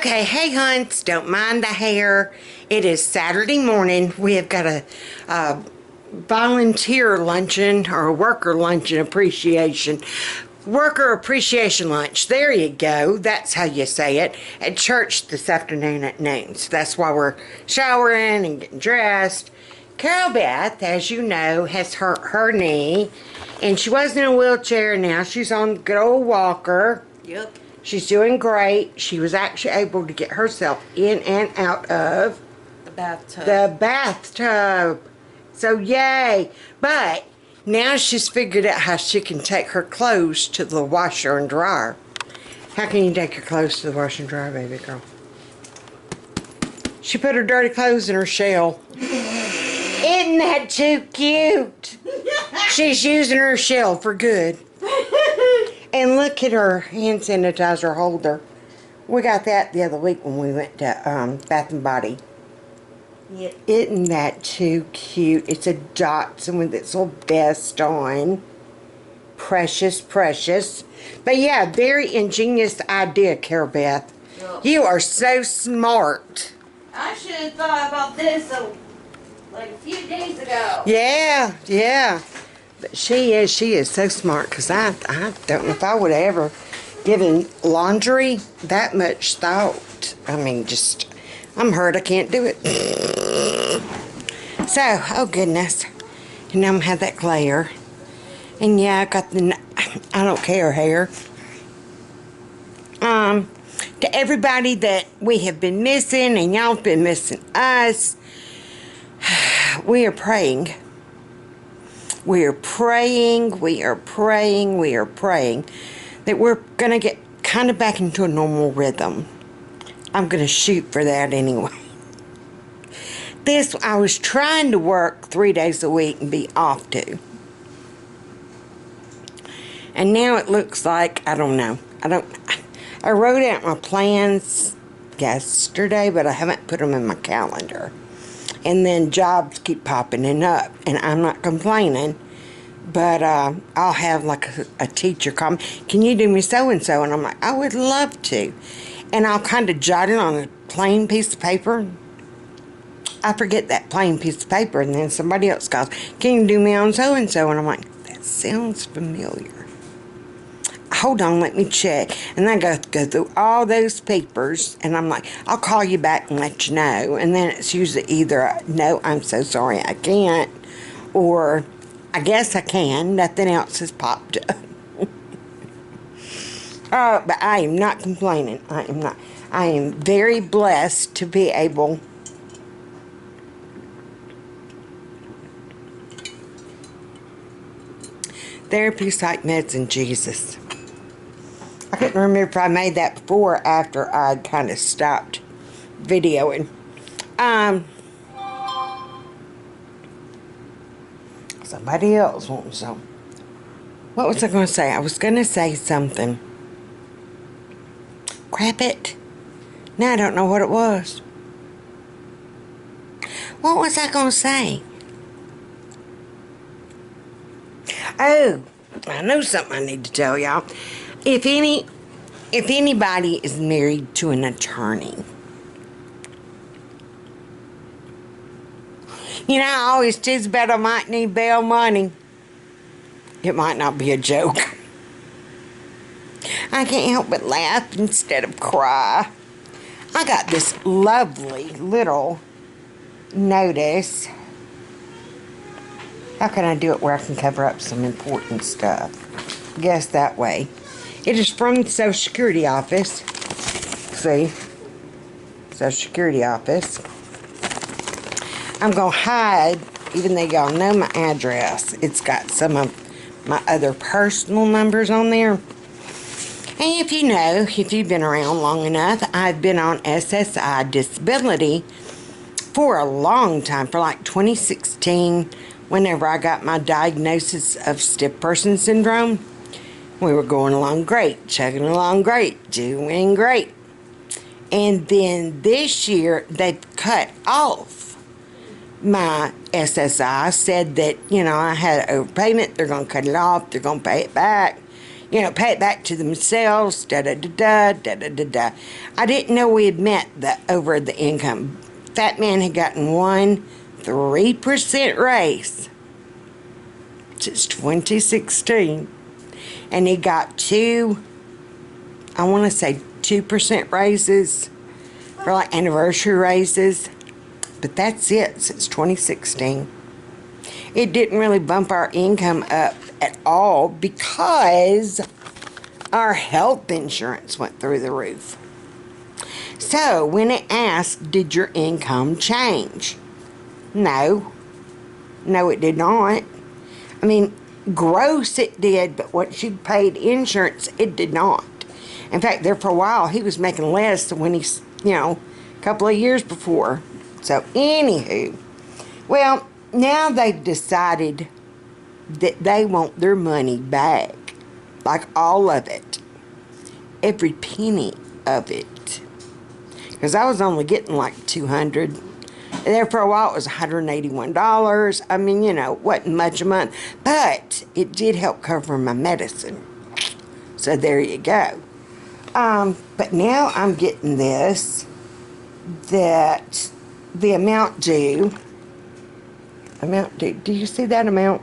Okay, hey hunts, don't mind the hair. It is Saturday morning. We have got a volunteer luncheon or a worker luncheon appreciation. Worker appreciation lunch. There you go. That's how you say it. At church this afternoon at noon. So that's why we're showering and getting dressed. Carol Beth, as you know, has hurt her knee. And she was in a wheelchair. Now she's on the good old walker. Yep. She's doing great. She was actually able to get herself in and out of The bathtub. the bathtub. So yay. But now she's figured out how she can take her clothes to the washer and dryer. How can you take your clothes to the washer and dryer, baby girl? She put her dirty clothes in her shell. Isn't that too cute? She's using her shell for good. And look at her hand sanitizer holder. We got that the other week when we went to Bath and Body. Yep. Isn't that too cute? It's a Dotson with its little vest on. Precious, precious. But yeah, very ingenious idea, Carol Beth. Yep. You are so smart. I should have thought about this like a few days ago. Yeah, yeah. But she is so smart, because I don't know if I would have ever given laundry that much thought. I mean, just, I'm hurt, I can't do it. So, oh goodness. And I'm gonna have that glare. And yeah, I got the, I don't care hair. To everybody that we have been missing, and y'all have been missing us, we are praying. We are praying, we are praying, we are praying that we're going to get kind of back into a normal rhythm. I'm going to shoot for that anyway. I was trying to work 3 days a week and be off too. And now it looks like, I don't know. I wrote out my plans yesterday, but I haven't put them in my calendar. And then jobs keep popping up, and I'm not complaining, but I'll have like a teacher call me, can you do me so-and-so? And I'm like, I would love to. And I'll kind of jot it on a plain piece of paper. I forget that plain piece of paper, and then somebody else calls, can you do me on so-and-so? And I'm like, that sounds familiar. Hold on, let me check. And I go through all those papers, and I'm like, I'll call you back and let you know. And then it's usually either, no, I'm so sorry, I can't, or I guess I can, nothing else has popped up. But I am not complaining. I am not. I am very blessed to be able therapy, psych meds, and Jesus. I couldn't remember if I made that before or after I'd kind of stopped videoing. Somebody else wants some. What was I going to say? I was going to say something. Crap it. Now I don't know what it was. What was I going to say? Oh, I know something I need to tell y'all. If anybody is married to an attorney, you know, I always tease about I might need bail money. It might not be a joke. I can't help but laugh instead of cry. I got this lovely little notice. How can I do it where I can cover up some important stuff? Guess that way. It is from the Social Security office. See? Social Security office. I'm going to hide, even though y'all know my address. It's got some of my other personal numbers on there. And if you know, if you've been around long enough, I've been on SSI disability for a long time, for like 2016, whenever I got my diagnosis of stiff person syndrome. We were going along great, chugging along great, doing great. And then this year, they've cut off my SSI, said that, you know, I had overpayment, they're going to cut it off, they're going to pay it back. pay it back to themselves, da-da-da-da, da-da-da-da. I didn't know we had met over the income. Fat Man had gotten one 3% raise since 2016. And he got two, I want to say 2% raises for like anniversary raises. But that's it since 2016. It didn't really bump our income up at all because our health insurance went through the roof. So when it asked, did your income change? No. No, it did not. I mean, gross it did, but what she paid insurance, it did not. In fact, there for a while, he was making less than when he's, a couple of years before. So, anywho, well, now they've decided that they want their money back. Like all of it. Every penny of it. Because I was only getting like $200. There for a while it was $181. I mean, wasn't much a month. But it did help cover my medicine. So there you go. But now I'm getting this. That the amount due. Do you see that amount?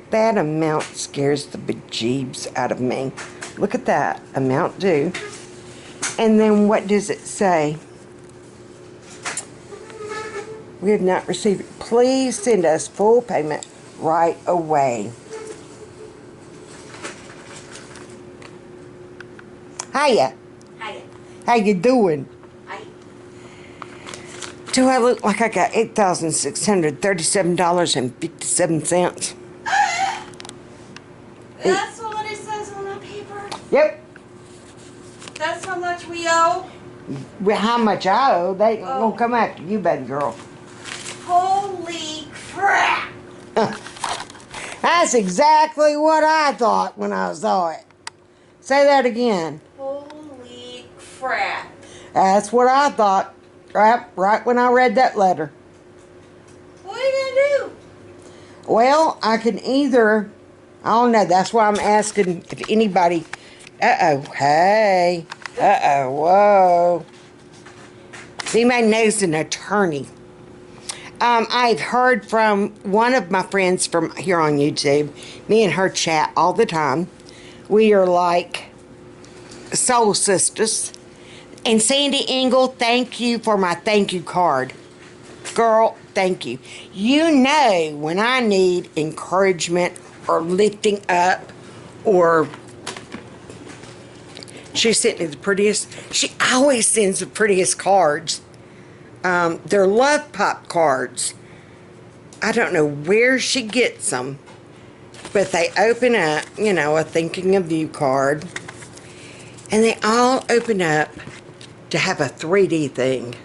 That amount scares the bejeebs out of me. Look at that. Amount due. And then what does it say? We have not received it. Please send us full payment right away. Hiya. Hiya. How you doing? Hi. Do I look like I got $8,637.57? That's what it says on the paper? Yep. That's how much we owe? Well, how much I owe, they gonna come after you, baby girl. Holy crap! That's exactly what I thought when I saw it. Say that again. Holy crap. That's what I thought. Right when I read that letter. What are you gonna do? Well, I can either, I don't know, that's why I'm asking if anybody, hey, whoa. If anybody knows an attorney. I've heard from one of my friends from here on YouTube. Me and her chat all the time. We are like soul sisters. And Sandy Engel, thank you for my thank you card. Girl, thank you. You know when I need encouragement or lifting up or she sent me the prettiest, she always sends the prettiest cards. They're love pop cards. I don't know where she gets them, but they open up, a thinking of you card, and they all open up to have a 3D thing.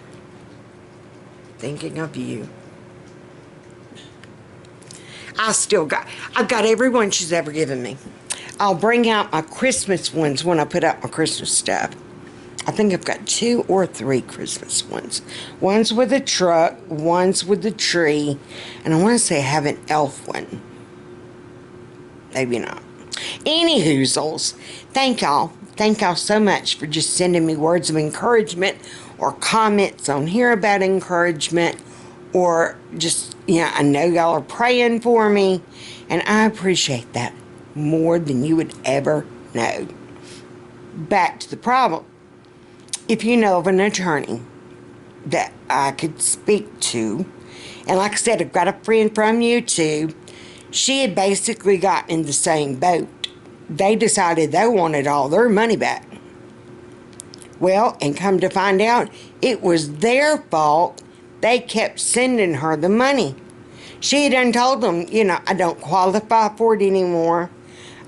Thinking of you. I've got every one she's ever given me. I'll bring out my Christmas ones when I put out my Christmas stuff. I think I've got 2 or 3 Christmas ones. One's with a truck, one's with a tree, and I want to say I have an elf one. Maybe not. Anyhoozles, thank y'all. Thank y'all so much for just sending me words of encouragement or comments on here about encouragement or just, I know y'all are praying for me, and I appreciate that more than you would ever know. Back to the problem. If you know of an attorney that I could speak to, and like I said, I've got a friend from YouTube, she had basically gotten in the same boat. They decided they wanted all their money back. Well, and come to find out, it was their fault. They kept sending her the money. She had done told them, I don't qualify for it anymore.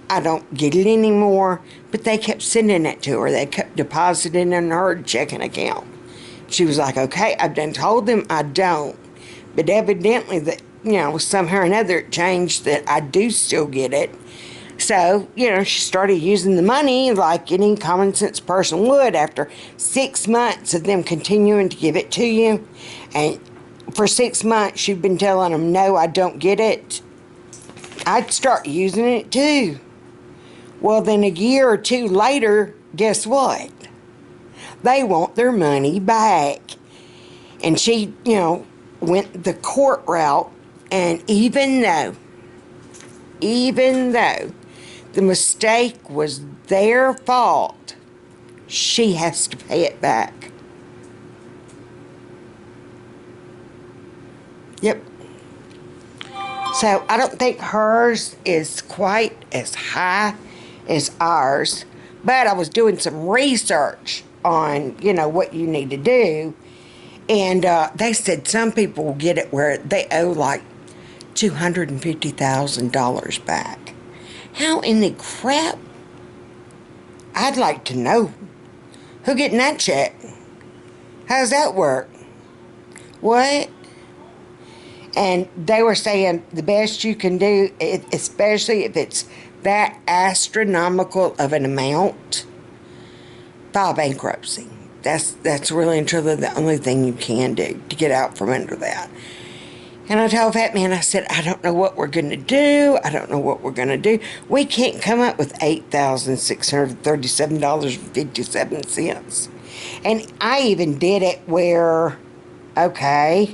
I don't get it anymore. But they kept sending it to her. They kept depositing in her checking account. She was like, okay, I've done told them I don't. But evidently, that somehow or another it changed that I do still get it. So, she started using the money like any common sense person would after 6 months of them continuing to give it to you. And for 6 months, you've been telling them, no, I don't get it. I'd start using it too. Well, then a year or two later, guess what? They want their money back. And she, went the court route. And even though the mistake was their fault, she has to pay it back. Yep. So I don't think hers is quite as high as ours, but I was doing some research on, what you need to do, and they said some people will get it where they owe like $250,000 back. How in the crap? I'd like to know. Who getting that check? How's that work? What? And they were saying the best you can do, especially if it's that astronomical of an amount, file bankruptcy. That's really and truly the only thing you can do to get out from under that. And I told Fatman, I said, I don't know what we're going to do. I don't know what we're going to do. We can't come up with $8,637.57. And I even did it where, okay,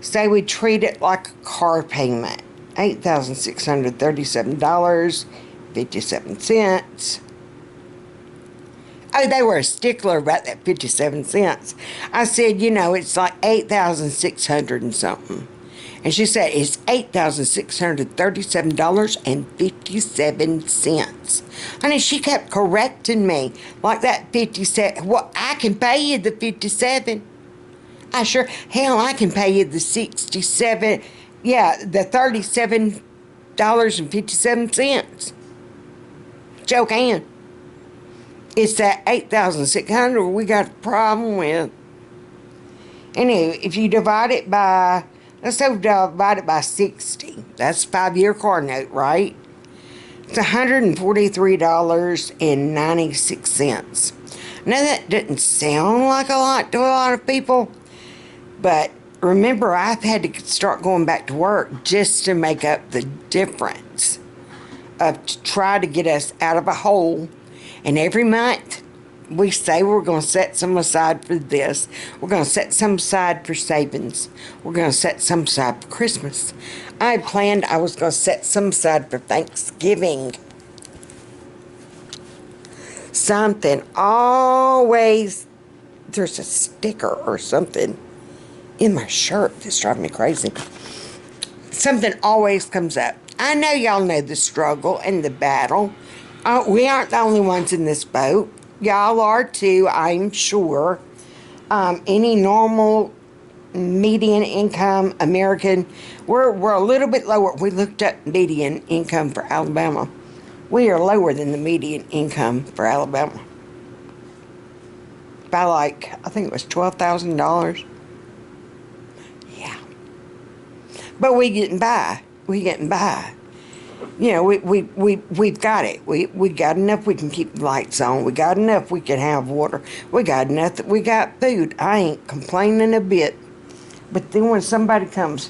say we treat it like a car payment. $8,637.57. Oh, they were a stickler about that 57 cents. I said, it's like 8,600 and something. And she said, it's $8,637.57. Honey, she kept correcting me. Like that 57. Well, I can pay you the 57. I can pay you the 67. Yeah, the $37.57. Joe can. It's that 8,600 we got a problem with. Anyway, if you divide it by, let's say divide it by 60. That's a 5-year car note, right? It's $143.96. Now that doesn't sound like a lot to a lot of people, but remember, I've had to start going back to work just to make up the difference to try to get us out of a hole. And every month, we say we're going to set some aside for this. We're going to set some aside for savings. We're going to set some aside for Christmas. I had planned I was going to set some aside for Thanksgiving. Something always, there's a sticker or something in my shirt that's driving me crazy. Something always comes up. I know y'all know the struggle and the battle. We aren't the only ones in this boat. Y'all are too, I'm sure. Any normal median income American, we're a little bit lower. We looked up median income for Alabama. We are lower than the median income for Alabama. By like, I think it was $12,000. Yeah. But we getting by. We getting by. We've got it. We got enough we can keep the lights on. We got enough we can have water. We got enough that we got food. I ain't complaining a bit. But then when somebody comes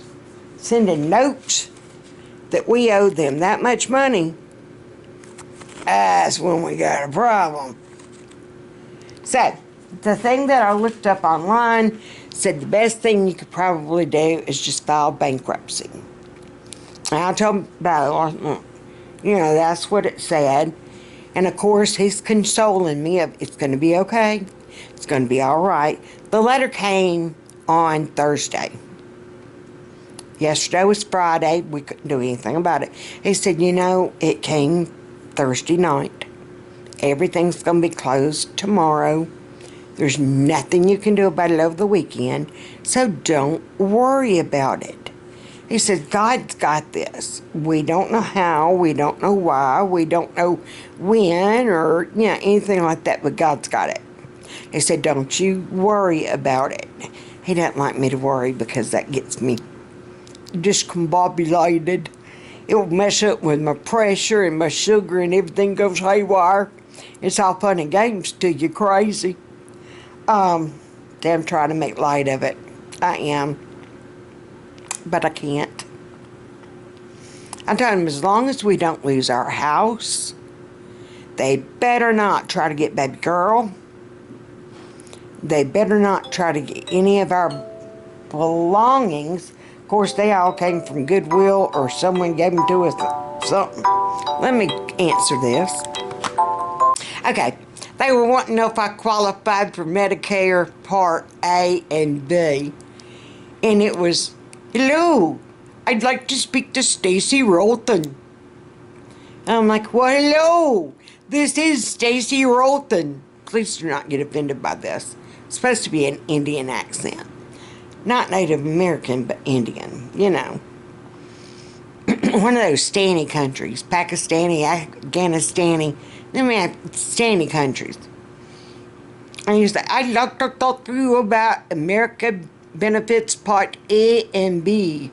sending notes that we owe them that much money, that's when we got a problem. So, the thing that I looked up online said the best thing you could probably do is just file bankruptcy. And I told him about it. That's what it said. And of course, he's consoling me of it's going to be okay. It's going to be all right. The letter came on Thursday. Yesterday was Friday. We couldn't do anything about it. He said, it came Thursday night. Everything's going to be closed tomorrow. There's nothing you can do about it over the weekend. So don't worry about it. He said, God's got this. We don't know how, we don't know why, we don't know when or, anything like that, but God's got it. He said, don't you worry about it. He doesn't like me to worry because that gets me discombobulated. It will mess up with my pressure and my sugar and everything goes haywire. It's all fun and games till you're crazy. I'm trying to make light of it. I am. But I can't. I told him as long as we don't lose our house, they better not try to get baby girl. They better not try to get any of our belongings. Of course, they all came from Goodwill or someone gave them to us something. Let me answer this. Okay, they were wanting to know if I qualified for Medicare Part A and B. And it was, hello, I'd like to speak to Stacy Roten. I'm like, well, hello, this is Stacy Roten. Please do not get offended by this. It's supposed to be an Indian accent. Not Native American, but Indian, you know. One of those Stani countries. Pakistani, Afghanistani. Then we have Stani countries. And you say, I'd like to talk to you about America Benefits Part A and B.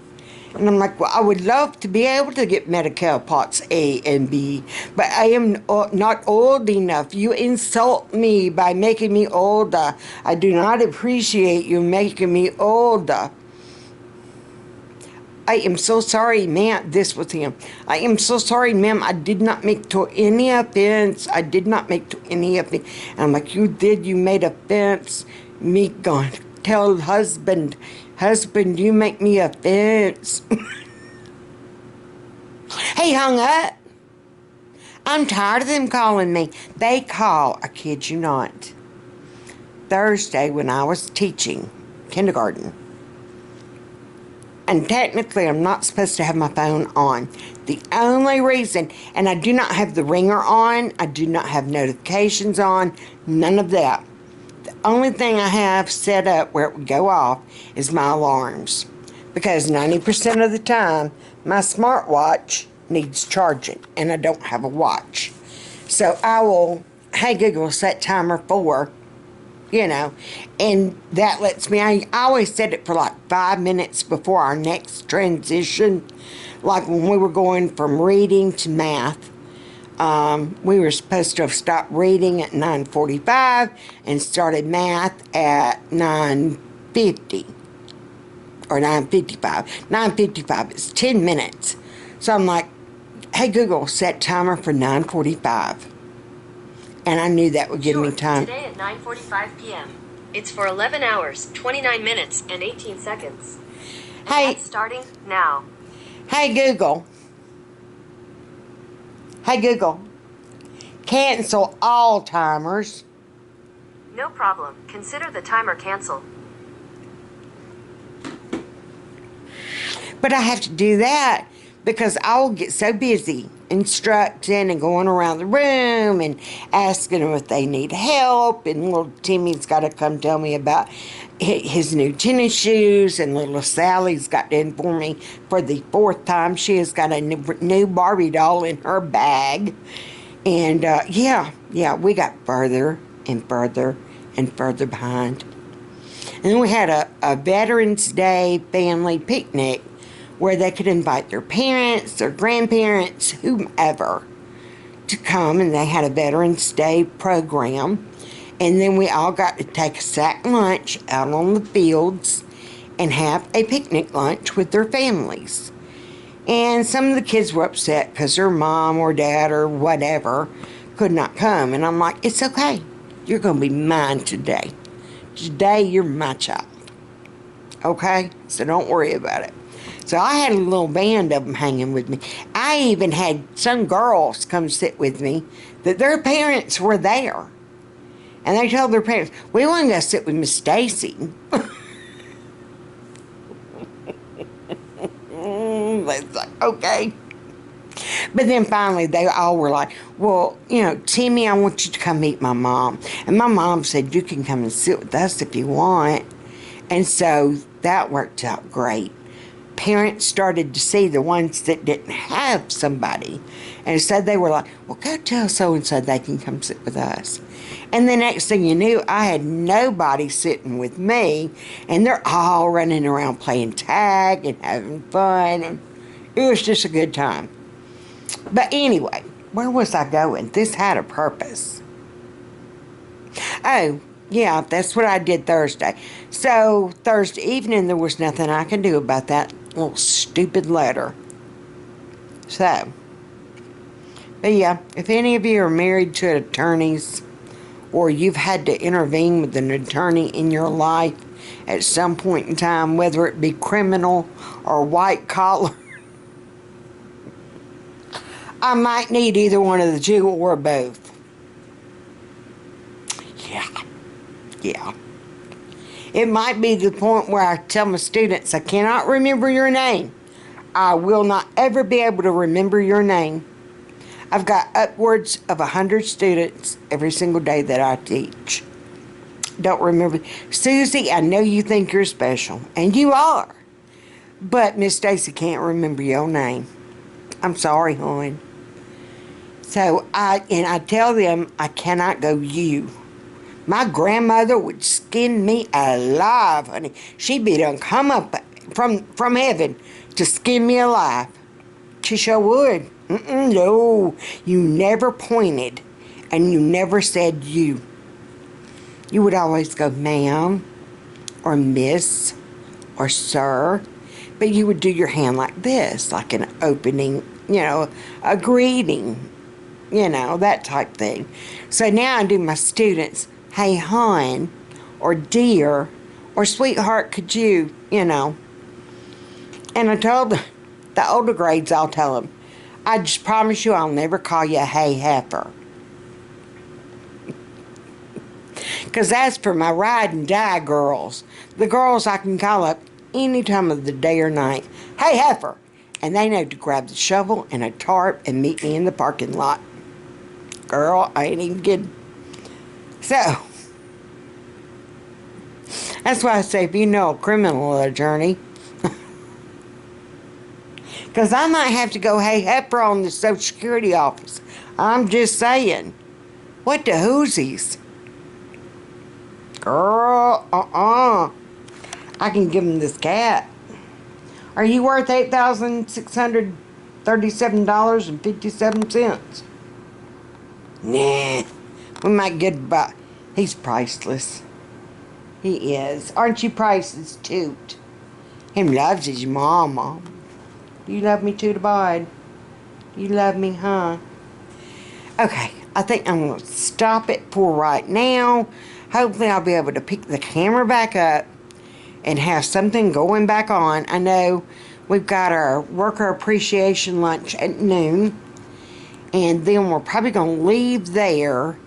And I'm like, well, I would love to be able to get Medicare Parts A and B, but I am not old enough. You insult me by making me older. I do not appreciate you making me older. I am so sorry, ma'am. This was him. I am so sorry, ma'am. I did not make to any offense. I did not make to any offense. And I'm like, you did. You made offense. Me gone. Tell husband, you make me offense. He hung up. I'm tired of them calling me. They call, I kid you not, Thursday when I was teaching kindergarten. And technically, I'm not supposed to have my phone on. The only reason, and I do not have the ringer on, I do not have notifications on, none of that. The only thing I have set up where it would go off is my alarms. Because 90% of the time, my smartwatch needs charging, and I don't have a watch. So I will, hey Google, set timer for, you know, and that lets me, I always set it for like 5 minutes before our next transition. Like when we were going from reading to math, we were supposed to have stopped reading at 9:45 and started math at 9:50 or 9:55. 9:55, it's 10 minutes. So I'm like, hey Google, set timer for 9:45. And I knew that would give me time. Today at 9:45 p.m. It's for 11 hours, 29 minutes, and 18 seconds. And Hey. that's starting now. Hey Google. Hey Google. Cancel all timers. No problem. Consider the timer canceled. But I have to do that because I will get so busy instructing and going around the room and asking them if they need help. And little Timmy's got to come tell me about his new tennis shoes. And little Sally's got to inform me for the 4th time she has got a new Barbie doll in her bag. And yeah, we got further and further and further behind. And then we had a Veterans Day family picnic where they could invite their parents, their grandparents, whomever, to come. And they had a Veterans Day program. And then we all got to take a sack lunch out on the fields and have a picnic lunch with their families. And some of the kids were upset because their mom or dad or whatever could not come. And I'm like, it's okay. You're going to be mine today. Today, you're my child. Okay? So don't worry about it. So I had a little band of them hanging with me. I even had some girls come sit with me that their parents were there. And they told their parents, we want to go sit with Miss Stacy. It's like, okay. But then finally they all were like, well, you know, Timmy, I want you to come meet my mom. And my mom said, you can come and sit with us if you want. And so that worked out great. Parents started to see the ones that didn't have somebody. And so they were like, well, go tell so-and-so they can come sit with us. And the next thing you knew, I had nobody sitting with me. And they're all running around playing tag and having fun. And it was just a good time. But anyway, where was I going? This had a purpose. Oh, yeah, that's what I did Thursday. So Thursday evening, there was nothing I could do about that little stupid letter. So But yeah, if any of you are married to attorneys, or you've had to intervene with an attorney in your life at some point in time, whether it be criminal or white collar, I might need either one of the two or both. Yeah. It might be the point where I tell my students, I cannot remember your name. I will not ever be able to remember your name. I've got upwards of 100 students every single day that I teach. Don't remember. Susie, I know you think you're special, and you are. But Miss Stacy can't remember your name. I'm sorry, hon. So I tell them I cannot go you. My grandmother would skin me alive, honey. She'd be done come up from heaven to skin me alive. She sure would. No, you never pointed, and you never said you. You would always go ma'am, or miss, or sir, but you would do your hand like this, like an opening, you know, a greeting, you know, that type thing. So now I do my students, hey hon, or dear, or sweetheart, could you, you know. And I told the older grades, I'll tell them, I just promise you I'll never call you a hey heifer. Because that's for my ride and die girls. The girls I can call up any time of the day or night. Hey heifer! And they know to grab the shovel and a tarp and meet me in the parking lot. Girl, I ain't even kidding. So, that's why I say if you know a criminal attorney, because I might have to go, hey heifer, on the Social Security office. I'm just saying. What the whoosies? Girl, I can give them this cat. Are you worth $8,637.57? Nah, we might get about. He's priceless. He is. Aren't you priceless, Toot? Him loves his mama. You love me too, to bide. You love me, huh? Okay, I think I'm going to stop it for right now. Hopefully I'll be able to pick the camera back up and have something going back on. I know we've got our worker appreciation lunch at noon. And then we're probably going to leave there.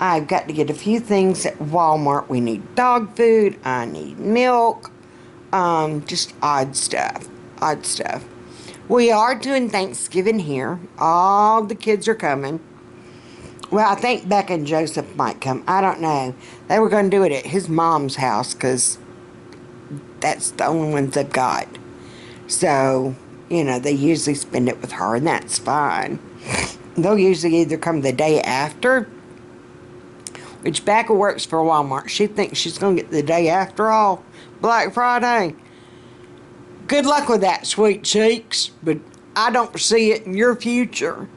I've got to get a few things at Walmart. We need dog food. I need milk. Just odd stuff. Odd stuff. We are doing Thanksgiving here. All the kids are coming. Well, I think Becca and Joseph might come. I don't know. They were going to do it at his mom's house because that's the only ones they've got. So, you know, they usually spend it with her, and that's fine. They'll usually either come the day after, which Becca works for Walmart. She thinks she's going to get the day after all, Black Friday. Good luck with that, sweet cheeks, but I don't see it in your future.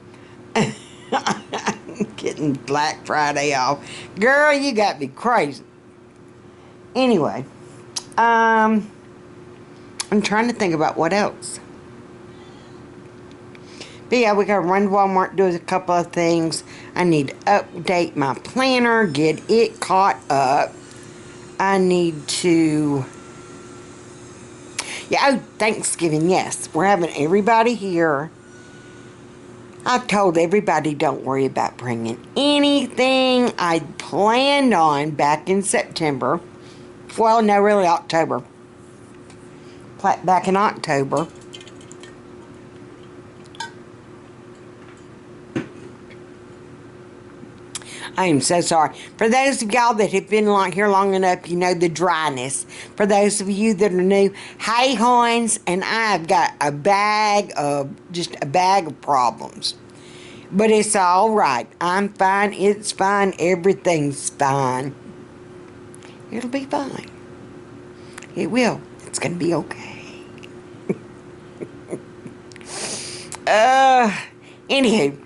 Getting Black Friday off. Girl, you got me crazy. Anyway, I'm trying to think about what else. But yeah, we gotta run to Walmart, do a couple of things. I need to update my planner, get it caught up. I need to... Yeah, oh, Thanksgiving, yes. We're having everybody here. I've told everybody don't worry about bringing anything I planned on back in September. Well, no, really October. Back in October. I am so sorry. For those of y'all that have been here long enough, you know the dryness. For those of you that are new, hey Hines, and I've got a bag of problems. But it's all right. I'm fine. It's fine. Everything's fine. It'll be fine. It will. It's going to be okay. Anywho.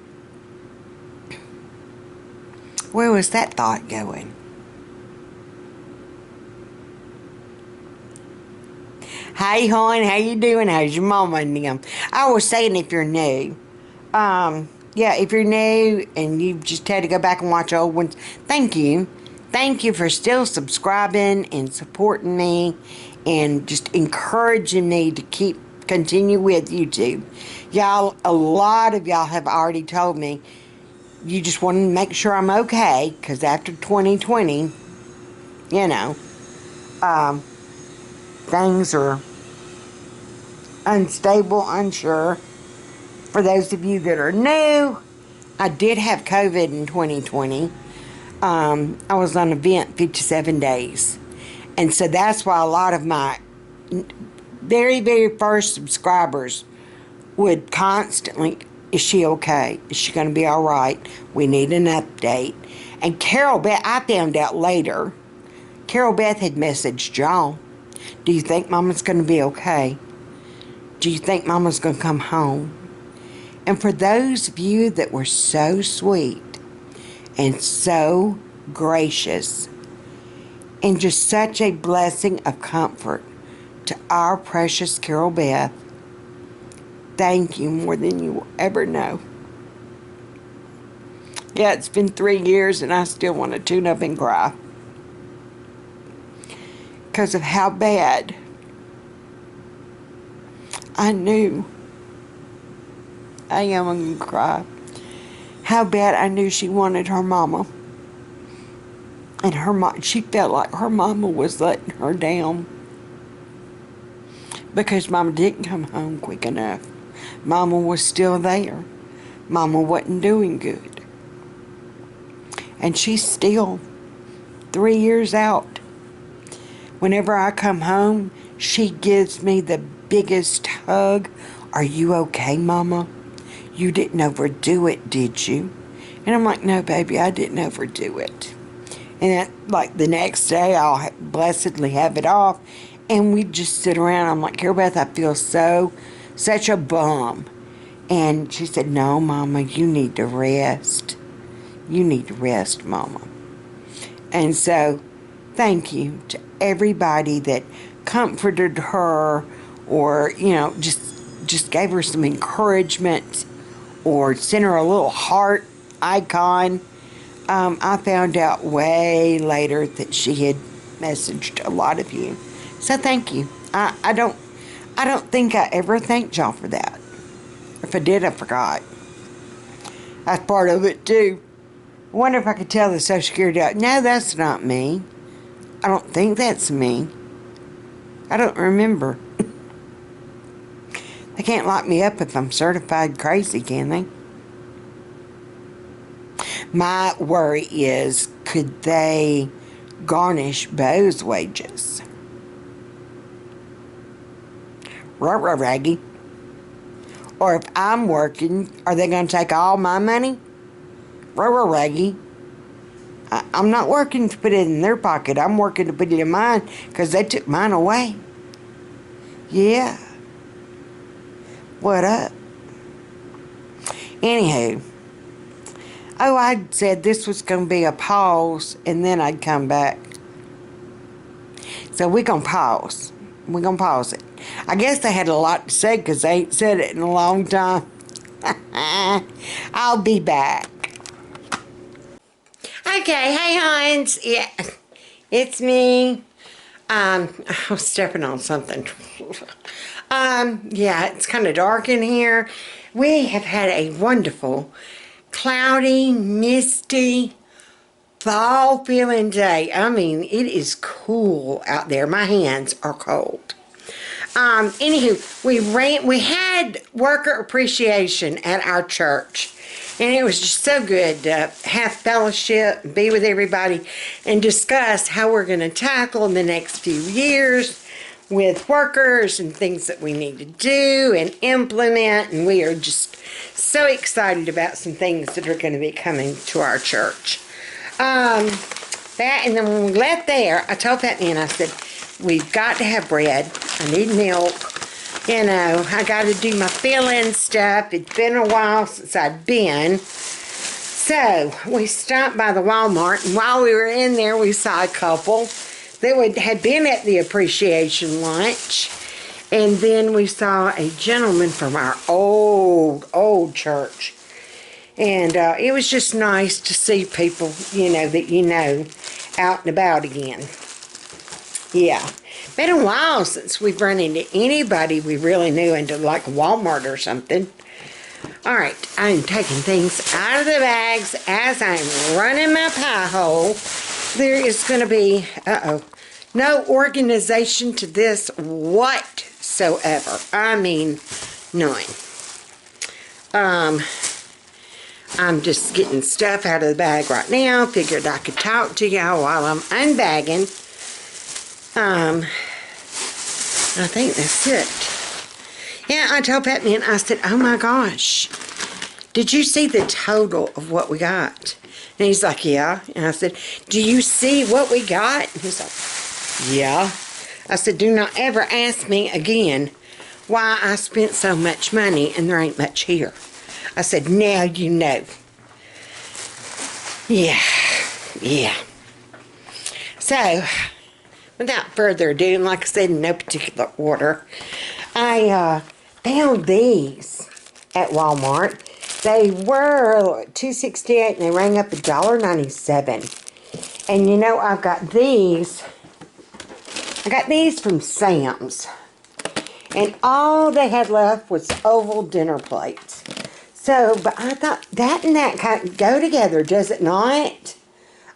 Where was that thought going? Hey, hon, how you doing? How's your mama and them? I was saying if you're new, yeah, if you're new and you just had to go back and watch old ones, thank you. Thank you for still subscribing and supporting me and just encouraging me to continue with YouTube. Y'all, a lot of y'all have already told me you just want to make sure I'm okay, because after 2020, you know, things are unstable, unsure. For those of you that are new, I did have COVID in 2020. I was on a vent 57 days. And so that's why a lot of my very, very first subscribers would constantly, is she okay? Is she going to be all right? We need an update. And Carol Beth, I found out later, Carol Beth had messaged y'all. Do you think Mama's going to be okay? Do you think Mama's going to come home? And for those of you that were so sweet and so gracious and just such a blessing of comfort to our precious Carol Beth, thank you more than you will ever know. Yeah, it's been 3 years and I still want to tune up and cry because of how bad I knew. I am going to cry. How bad I knew she wanted her mama. And she felt like her mama was letting her down. Because Mama didn't come home quick enough. Mama was still there. Mama wasn't doing good. And she's still 3 years out. Whenever I come home, she gives me the biggest hug. Are you okay, Mama? You didn't overdo it, did you? And I'm like, no, baby, I didn't overdo it. And like the next day, I'll blessedly have it off. And we just sit around. I'm like, Carol Beth, I feel such a bum. And she said, no, Mama, you need to rest. You need to rest, Mama. And so, thank you to everybody that comforted her or, you know, just gave her some encouragement or sent her a little heart icon. I found out way later that she had messaged a lot of you. So thank you. I don't think I ever thanked y'all for that. If I did, I forgot. That's part of it too. I wonder if I could tell the Social Security out. No, that's not me. I don't think that's me. I don't remember. They can't lock me up if I'm certified crazy, can they? My worry is, could they garnish Bo's wages? Ruh-roh, Raggy. Or if I'm working, are they going to take all my money? Ruh-roh, Raggy. I'm not working to put it in their pocket. I'm working to put it in mine because they took mine away. Yeah. What up? Anywho. Oh, I said this was going to be a pause and then I'd come back. So we're going to pause. We're going to pause it. I guess they had a lot to say because they ain't said it in a long time. I'll be back. Okay, hey Hans. Yeah, it's me. I was stepping on something. Yeah, it's kind of dark in here. We have had a wonderful, cloudy, misty, fall feeling day. I mean, it is cool out there. My hands are cold. Anywho, we had worker appreciation at our church. And it was just so good to have fellowship, and be with everybody, and discuss how we're going to tackle in the next few years with workers and things that we need to do and implement. And we are just so excited about some things that are going to be coming to our church. That, and then when we left there, I told FATMAN, I said, we've got to have bread. I need milk. You know, I got to do my fill-in stuff. It's been a while since I've been. So, we stopped by the Walmart, and while we were in there, we saw a couple that had been at the appreciation lunch. And then we saw a gentleman from our old church. And it was just nice to see people, you know, that you know, out and about again. Yeah. Been a while since we've run into anybody we really knew into like Walmart or something. Alright, I'm taking things out of the bags as I'm running my pie hole. There is going to be, no organization to this whatsoever. I mean, none. I'm just getting stuff out of the bag right now. Figured I could talk to y'all while I'm unbagging. I think that's it. Yeah, I told Fatman, I said, oh my gosh, did you see the total of what we got? And he's like, yeah. And I said, do you see what we got? And he's like, yeah. I said, do not ever ask me again why I spent so much money and there ain't much here. I said, now you know. Yeah. So, without further ado, and like I said, in no particular order, I found these at Walmart. They were $2.68 and they rang up $1.97. And you know, I got these from Sam's. And all they had left was oval dinner plates. So, but I thought that and that kind of go together, does it not?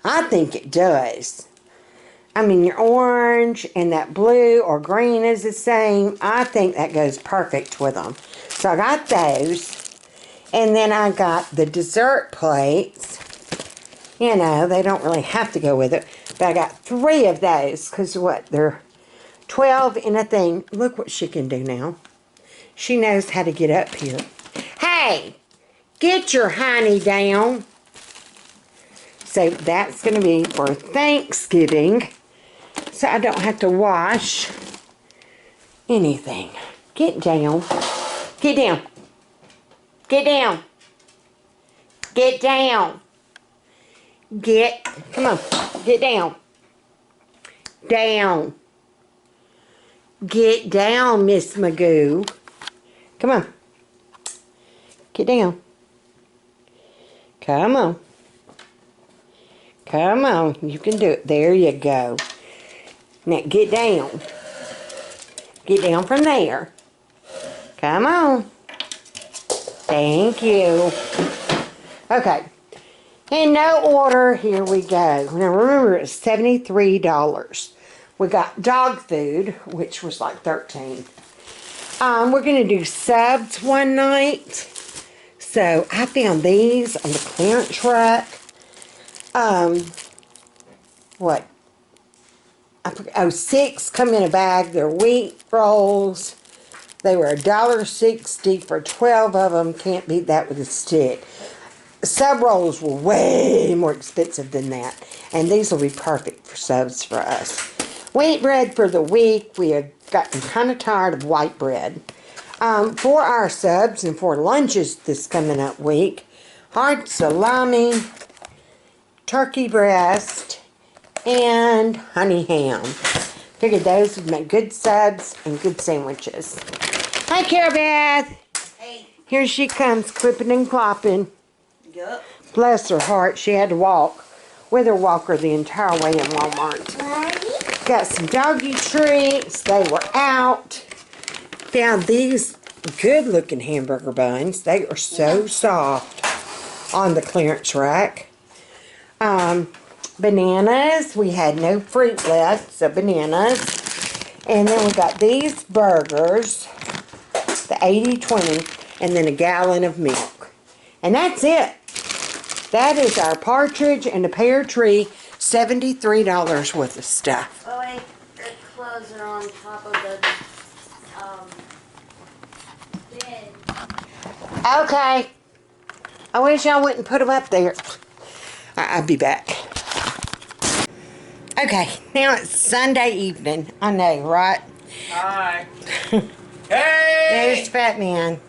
I think it does. I mean, your orange and that blue or green is the same. I think that goes perfect with them. So I got those. And then I got the dessert plates. You know, they don't really have to go with it. But I got 3 of those. Because what? They're 12 in a thing. Look what she can do now. She knows how to get up here. Hey! Get your hiney down. So that's going to be for Thanksgiving. So I don't have to wash anything. Get down. Get down. Get down. Get down. Come on. Get down. Down. Get down, Miss Magoo. Come on. Get down. Come on. Come on. You can do it. There you go. Now get down. Get down from there. Come on. Thank you. Okay. In no order, here we go. Now remember, it's $73. We got dog food, which was like $13. We're going to do subs one night. So I found these on the clearance rack. What? I forgot, oh, 6 come in a bag. They're wheat rolls. They were $1.60 for 12 of them. Can't beat that with a stick. Sub rolls were way more expensive than that. And these will be perfect for subs for us. Wheat bread for the week. We have gotten kind of tired of white bread. For our subs and for lunches this coming up week, hard salami, turkey breast, and honey ham. Figured those would make good subs and good sandwiches. Hi, Carol Beth. Hey. Here she comes, clipping and clopping. Yup. Bless her heart, she had to walk with her walker the entire way in Walmart. Got some doggy treats. They were out. Found these good-looking hamburger buns. They are so soft on the clearance rack. Bananas. We had no fruit left, so bananas. And then we got these burgers, the 80-20, and then a gallon of milk. And that's it. That is our partridge and a pear tree, $73 worth of stuff. Oh wait, the clothes are on top of the bin. Okay. I wish I wouldn't put them up there. I'll be back. Okay, now it's Sunday evening. I know, right? Hi. Hey! There's Fatman.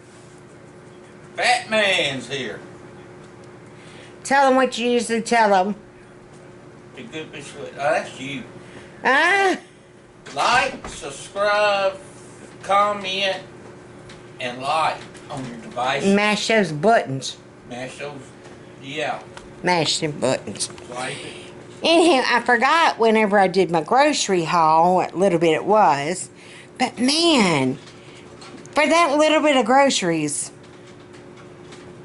Fat Man's here. Tell him what you usually tell him. The good bitch. Oh, that's you. Ah, Like, subscribe, comment, and like on your device. mash those buttons. Mash those. Yeah. Mash them buttons. Swipe it. Anyhow, I forgot whenever I did my grocery haul what little bit it was. But man, for that little bit of groceries,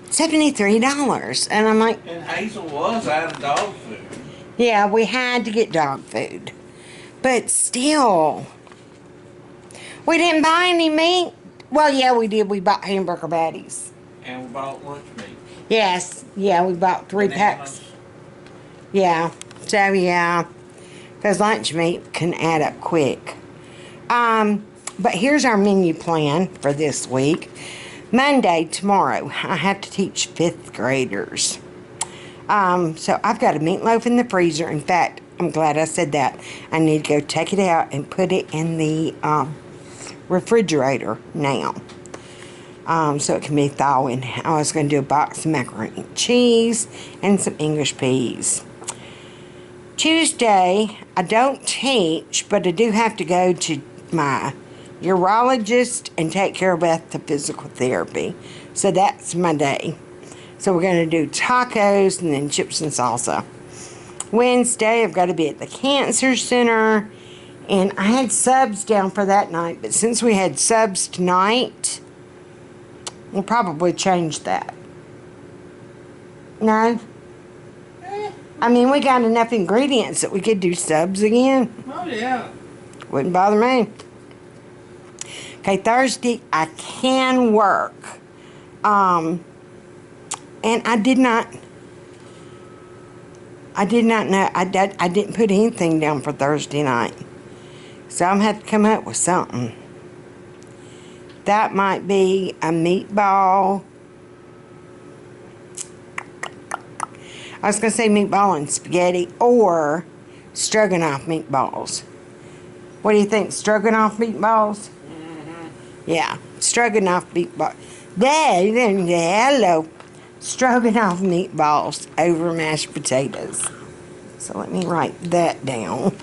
$73. And I'm like, And Hazel was out of dog food. yeah, we had to get dog food. But still, we didn't buy any meat. Well, yeah, we did. We bought hamburger patties. And we bought lunch meat. Yes, yeah, we bought 3 packs. Yeah, so yeah, because lunch meat can add up quick. But here's our menu plan for this week. Monday, tomorrow, I have to teach 5th graders. So I've got a meatloaf in the freezer. In fact, I'm glad I said that. I need to go take it out and put it in the refrigerator now. So it can be thawing. I was going to do a box of macaroni and cheese and some English peas. Tuesday, I don't teach, but I do have to go to my urologist and take care of Beth to physical therapy. So that's my day. So we're going to do tacos and then chips and salsa. Wednesday, I've got to be at the cancer center. And I had subs down for that night. But since we had subs tonight, we'll probably change that. No? I mean, we got enough ingredients that we could do subs again. Oh, yeah. Wouldn't bother me. Okay, Thursday, I can work. And I did not know, I didn't put anything down for Thursday night. So I'm going to have to come up with something. That might be a meatball. I was going to say meatball and spaghetti or stroganoff meatballs. What do you think? Stroganoff meatballs? Mm-hmm. Yeah, stroganoff meatballs. Hello. Stroganoff meatballs over mashed potatoes. So let me write that down.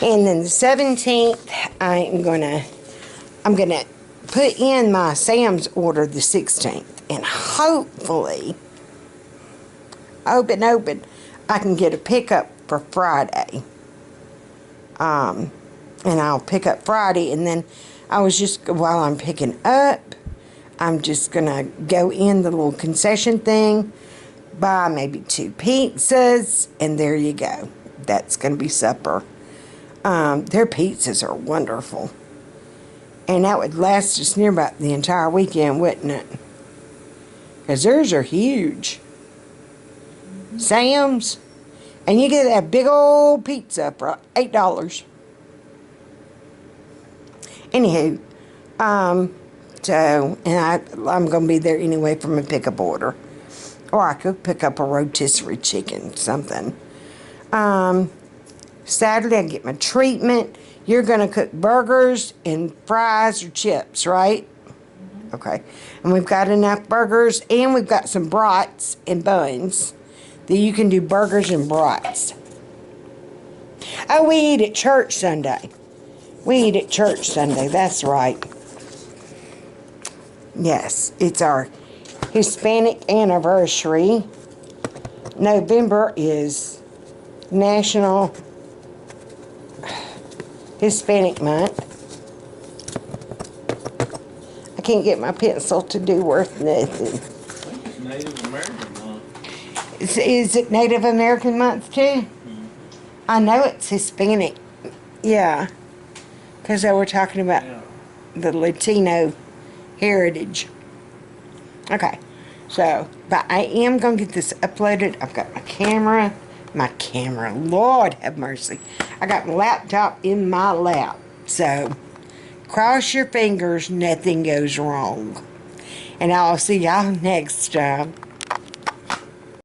And then the 17th, I'm gonna put in my Sam's order the 16th. And hopefully, open, I can get a pickup for Friday. And I'll pick up Friday, and then while I'm picking up, I'm just gonna go in the little concession thing, buy maybe 2 pizzas, and there you go. That's gonna be supper. Their pizzas are wonderful. And that would last us near about the entire weekend, wouldn't it? Because theirs are huge. Sam's. And you get that big old pizza for $8. Anywho, I'm going to be there anyway for my pickup order. Or I could pick up a rotisserie chicken, something. Saturday, I get my treatment. You're going to cook burgers and fries or chips, right? Mm-hmm. Okay. And we've got enough burgers, and we've got some brats and buns that you can do burgers and brats. Oh, we eat at church Sunday. We eat at church Sunday. That's right. Yes, it's our Hispanic anniversary. November is National Hispanic Month. I can't get my pencil to do worth nothing. I think it's Native American month. Is it Native American month too? Mm-hmm. I know it's Hispanic. Yeah. Because they were talking about the Latino heritage. Okay. So, but I am going to get this uploaded. I've got my camera. Lord have mercy. I got my laptop in my lap. So, cross your fingers, nothing goes wrong. And I'll see y'all next time.